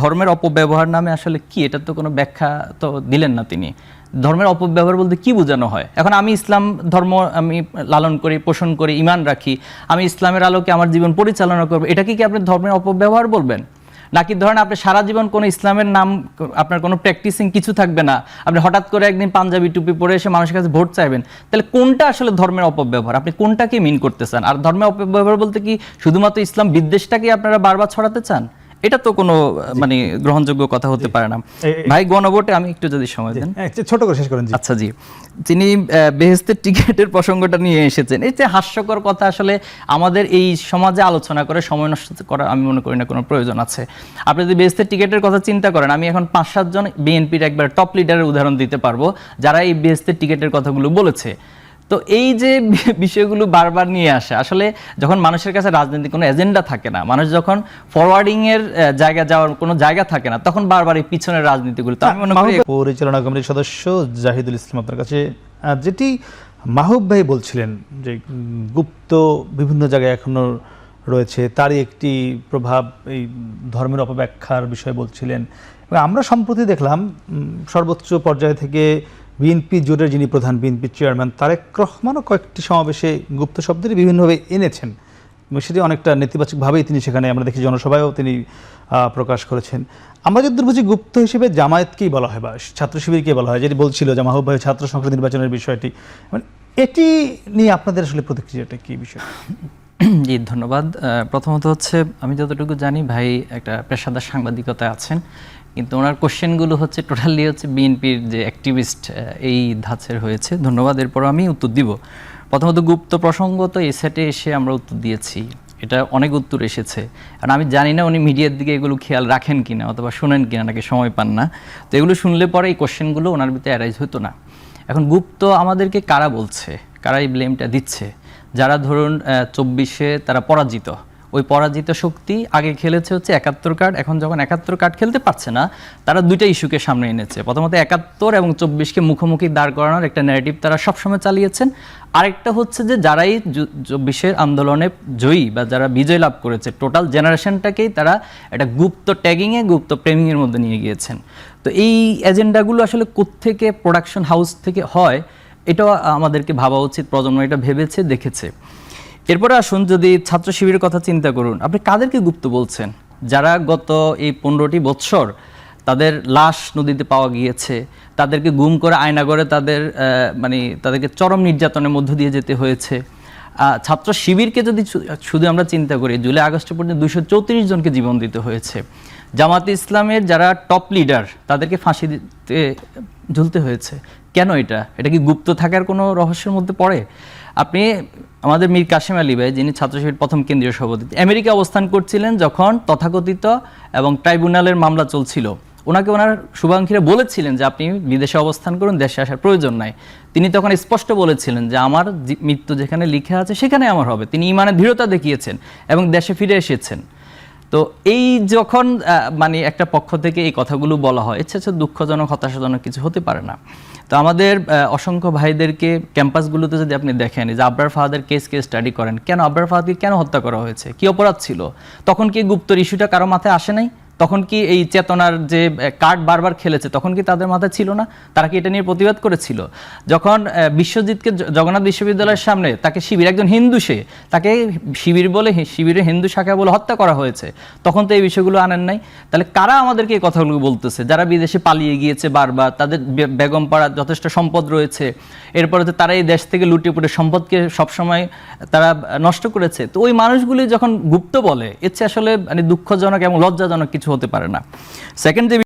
ধর্মের অপব্যবহার নামে আসলে কি, এটা তো কোনো ব্যাখ্যা তো দিলেন না তিনি। ধর্মের অপব্যবহার বলতে কি বোঝানো হয়? এখন আমি ইসলাম ধর্ম আমি লালন করি, পোষণ করি, ঈমান রাখি, আমি ইসলামের আলোকে আমার জীবন পরিচালনা করব, এটা কি আপনি ধর্মের অপব্যবহার বলবেন? নাকি ধরেন আপনি সারা জীবন কোনো ইসলামের নাম, আপনার কোনো প্র্যাকটিসিং কিছু থাকবে না, আপনি হঠাৎ করে একদিন পাঞ্জাবি টুপি পরে এসে মানুষের কাছে ভোট চাইবেন, তাহলে কোনটা আসলে ধর্মের অপব্যবহার? আপনি কোনটাকে মিন করতে চান? আর ধর্মের অপব্যবহার বলতে কি শুধুমাত্র ইসলাম বিদ্বেষটাকে আপনারা বারবার ছড়াতে চান? এটা তো কোনো মানে গ্রহণযোগ্য কথা হতে পারে না। ভাই গণভোটে আমি একটু যদি সময় দেন, ছোট করে শেষ করেন। আচ্ছা জি, তিনি বেহেশতের টিকেটের প্রসঙ্গটা নিয়ে এসেছেন। এই যে হাস্যকর কথা, আসলে আমাদের এই সমাজে আলোচনা করে সময় নষ্ট করা আমি মনে করি না কোনো প্রয়োজন আছে। আপনি যদি বেহেশতের টিকেটের কথা চিন্তা করেন, আমি এখন 5-7 জন বিএনপির একবার টপ লিডারের উদাহরণ দিতে পারবো যারা এই বেহেশতের টিকেটের কথাগুলো বলেছে। তো এই যে বিষয়গুলো বারবার নিয়ে আসে, আসলে যখন মানুষের কাছে রাজনৈতিক কোনো এজেন্ডা থাকে না, মানুষ যখন ফরওয়ার্ডিং এর জায়গা যাওয়ার কোনো জায়গা থাকে না, তখন বারবার এই পিছনের রাজনীতিগুলো। তো আমি মনে করি পরিচালনা কমিটির সদস্য জাহিদুল ইসলাম, আপনার কাছে যেটি মাহবুব ভাই বলছিলেন যে গুপ্ত বিভিন্ন জায়গায় এখনো রয়েছে, তারই একটি প্রভাব এই ধর্মের অপব্যাখ্যার বিষয়ে বলছিলেন। এবং আমরা সম্প্রতি দেখলাম সর্বোচ্চ পর্যায় থেকে বিএনপি জোটের যিনি প্রধান বিএনপি চেয়ারম্যান তারেক রহমানও কয়েকটি সমাবেশে গুপ্ত শব্দটি বিভিন্নভাবে এনেছেন, সেটি অনেকটা নেতিবাচকভাবেই তিনি সেখানে আমরা দেখি জনসভায়ও তিনি প্রকাশ করেছেন। আমরা যদি বুঝি গুপ্ত হিসেবে জামায়াতকেই বলা হয় বা ছাত্র শিবিরকেই বলা হয়, যেটি বলছিল যে মাহবুব ভাই ছাত্র সংসদ নির্বাচনের বিষয়টি, মানে এটি নিয়ে আপনাদের আসলে প্রতিক্রিয়াটা কি বিষয়? জি ধন্যবাদ। প্রথমত হচ্ছে, আমি যতটুকু জানি ভাই একটা পেশাদার সাংবাদিকতায় আছেন, কিন্তু ওনার কোশ্চেনগুলো হচ্ছে টোটালি হচ্ছে বিএনপির যে অ্যাক্টিভিস্ট এই ধাঁচের হয়েছে। ধন্যবাদ, এরপর আমি উত্তর দিব। প্রথমত গুপ্ত প্রসঙ্গ তো এই সেটে এসে আমরা উত্তর দিয়েছি, এটা অনেক উত্তর এসেছে। কারণ আমি জানি না উনি মিডিয়ার দিকে এগুলো খেয়াল রাখেন কিনা অথবা শোনেন কিনা, নাকি সময় পান না। তো এগুলো শুনলে পরে এই কোশ্চেনগুলো ওনার ভিতরে অ্যারাইজ হতো না। এখন গুপ্ত আমাদেরকে কারা বলছে, কারা এই ব্লেমটা দিচ্ছে? যারা ধরুন 24-এ তারা পরাজিত, ওই পরাজিত শক্তি আগে খেলেছে হচ্ছে 71 কার্ড, এখন যখন 71 কার্ড খেলতে পারছে না, তারা দুইটা ইস্যুকে সামনে এনেছে। প্রথমত 71 এবং 24-কে মুখোমুখি দাঁড় করানোর একটা ন্যারেটিভ তারা সবসময় চালিয়েছেন। আরেকটা হচ্ছে যে যারাই 24-এর আন্দোলনে জয়ী বা যারা বিজয় লাভ করেছে, টোটাল জেনারেশনটাকেই তারা একটা গুপ্ত ট্যাগিংয়ে, গুপ্ত প্রেমিংয়ের মধ্যে নিয়ে গিয়েছেন। তো এই এজেন্ডাগুলো আসলে কোত্থেকে প্রোডাকশন হাউস থেকে হয়, এটাও আমাদেরকে ভাবা উচিত। প্রজন্ম এটা ভেবেছে, দেখেছে। এরপরে আসুন, যদি ছাত্র শিবিরের কথা চিন্তা করুন, আপনি কাদেরকে গুপ্ত বলছেন? যারা গত এই 15টি বৎসর তাদের লাশ নদীতে পাওয়া গিয়েছে, তাদেরকে গুম করে আয়নাগরে তাদের তাদেরকে চরম নির্যাতনের মধ্য দিয়ে যেতে হয়েছে। ছাত্র শিবিরকে যদি শুধু আমরা চিন্তা করি, জুলাই আগস্ট পর্যন্ত 234 জনকে জীবন দিতে হয়েছে। জামাতে ইসলামের যারা টপ লিডার তাদেরকে ফাঁসি দিতে ঝুলতে হয়েছে। কেন? এটা কি গুপ্ত থাকার কোনো রহস্যের মধ্যে পড়ে? আপনি আমাদের মীর কাসেম আলী ভাই, যিনি ছাত্র শিবির প্রথম কেন্দ্রীয় সভাপতি, আমেরিকা অবস্থান করছিলেন যখন তথাকথিত এবং ট্রাইব্যুনালের মামলা চলছিল, ওনাকে ওনার শুভাকাঙ্ক্ষীরা বলেছিলেন যে আপনি বিদেশে অবস্থান করুন, দেশে আসার প্রয়োজন নাই। তিনি তখন স্পষ্ট বলেছিলেন যে আমার মৃত্যু যেখানে লিখে আছে সেখানে আমার হবে। তিনি ইমানের দৃঢ়তা দেখিয়েছেন এবং দেশে ফিরে এসেছেন। তো এই যখন একটা পক্ষ থেকে এই কথাগুলো বলা হয়, ইচ্ছে দুঃখজনক, হতাশাজনক কিছু হতে পারে না। তো আমাদের অসংখ্য ভাইদেরকে ক্যাম্পাসগুলোতে যদি আপনি দেখেন, যে আবরার ফাহাদের কেস স্টাডি করেন, কেন আবরার ফাহাদকে কেন হত্যা করা হয়েছে, কি অপরাধ ছিল? তখন কি গুপ্তর ইস্যুটা কারো মাথায় আসে নাই? তখন কি এই চেতনার যে কার্ড বারবার খেলেছে, তখন কি তাদের মাথায় ছিল না? তারা কি এটা নিয়ে প্রতিবাদ করেছিল? যখন বিশ্বজিৎকে জগন্নাথ বিশ্ববিদ্যালয়ের সামনে তাকে শিবির, একজন হিন্দু, সে তাকে শিবির বলে, শিবিরের হিন্দু শাখা বলে হত্যা করা হয়েছে, তখন তো এই বিষয়গুলো আনেন নাই। তাহলে কারা আমাদেরকে এই কথাগুলো বলতেছে? যারা বিদেশে পালিয়ে গিয়েছে বারবার, তাদের বেগম পাড়া যথেষ্ট সম্পদ রয়েছে, এরপরে তো তারা এই দেশ থেকে লুটে পুটে সম্পদকে সবসময় তারা নষ্ট করেছে। তো ওই মানুষগুলি যখন গুপ্ত বলে, এর চেয়ে আসলে দুঃখজনক এবং লজ্জাজনক কিছু হতে পারে না। সেকেন্ড যে